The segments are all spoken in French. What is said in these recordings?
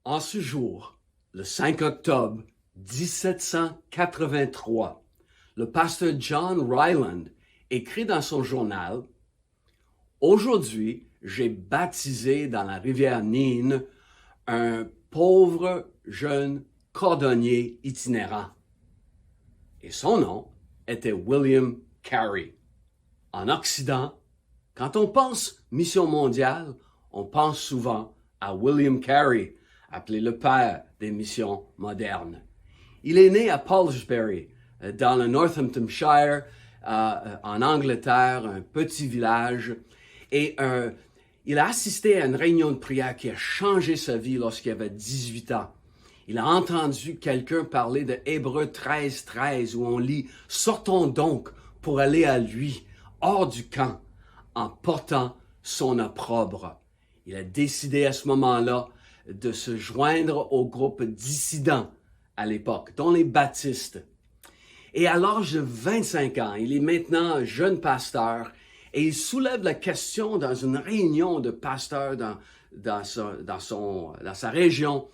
En ce jour, le 5 octobre 1783, le pasteur John Ryland écrit dans son journal « Aujourd'hui, j'ai baptisé dans la rivière Nene un pauvre jeune cordonnier itinérant. » Et son nom était William Carey. En Occident, quand on pense mission mondiale, on pense souvent à William Carey, appelé le père des missions modernes. Il est né à Paulsbury, dans le Northamptonshire, en Angleterre, un petit village, et il a assisté à une réunion de prière qui a changé sa vie lorsqu'il avait 18 ans. Il a entendu quelqu'un parler de Hébreux 13, 13, où on lit « Sortons donc pour aller à lui, hors du camp, en portant son opprobre. » Il a décidé à ce moment-là de se joindre au groupe dissident à l'époque, dont les baptistes. Et à l'âge de 25 ans, il est maintenant jeune pasteur et il soulève la question dans une réunion de pasteurs dans sa région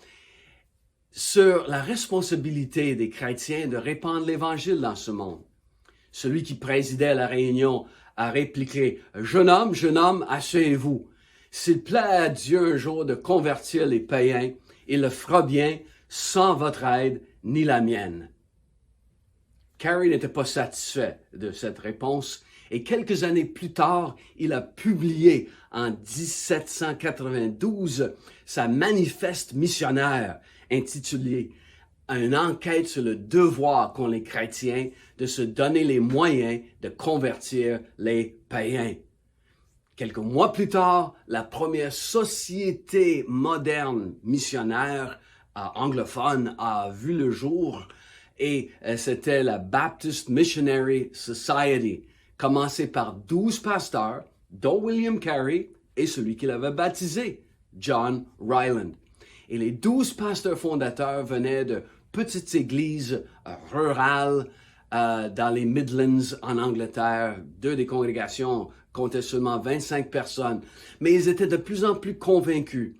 sur la responsabilité des chrétiens de répandre l'Évangile dans ce monde. Celui qui présidait la réunion a répliqué « Jeune homme, asseyez-vous. S'il plaît à Dieu un jour de convertir les païens, il le fera bien sans votre aide ni la mienne. » Carey n'était pas satisfait de cette réponse et quelques années plus tard, il a publié en 1792 sa manifeste missionnaire intitulée « Une enquête sur le devoir qu'ont les chrétiens de se donner les moyens de convertir les païens ». Quelques mois plus tard, la première société moderne missionnaire anglophone a vu le jour et c'était la Baptist Missionary Society, commencée par 12 pasteurs, dont William Carey et celui qui l'avait baptisé, John Ryland. Et les 12 pasteurs fondateurs venaient de petites églises rurales dans les Midlands en Angleterre. Deux des congrégations comptaient seulement 25 personnes, mais ils étaient de plus en plus convaincus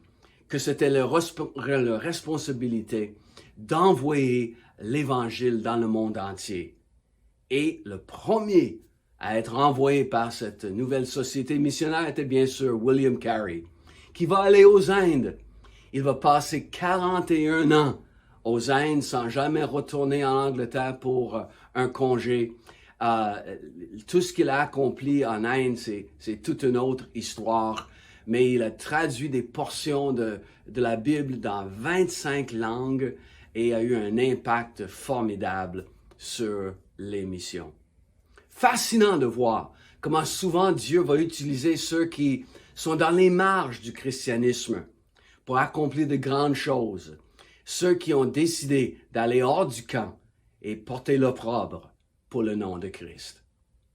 que c'était leur responsabilité d'envoyer l'Évangile dans le monde entier. Et le premier à être envoyé par cette nouvelle société missionnaire était bien sûr William Carey, qui va aller aux Indes. Il va passer 41 ans aux Indes sans jamais retourner en Angleterre pour un congé. Tout ce qu'il a accompli en Inde, c'est toute une autre histoire. Mais il a traduit des portions de la Bible dans 25 langues et a eu un impact formidable sur les missions. Fascinant de voir comment souvent Dieu va utiliser ceux qui sont dans les marges du christianisme pour accomplir de grandes choses. Ceux qui ont décidé d'aller hors du camp et porter l'opprobre pour le nom de Christ.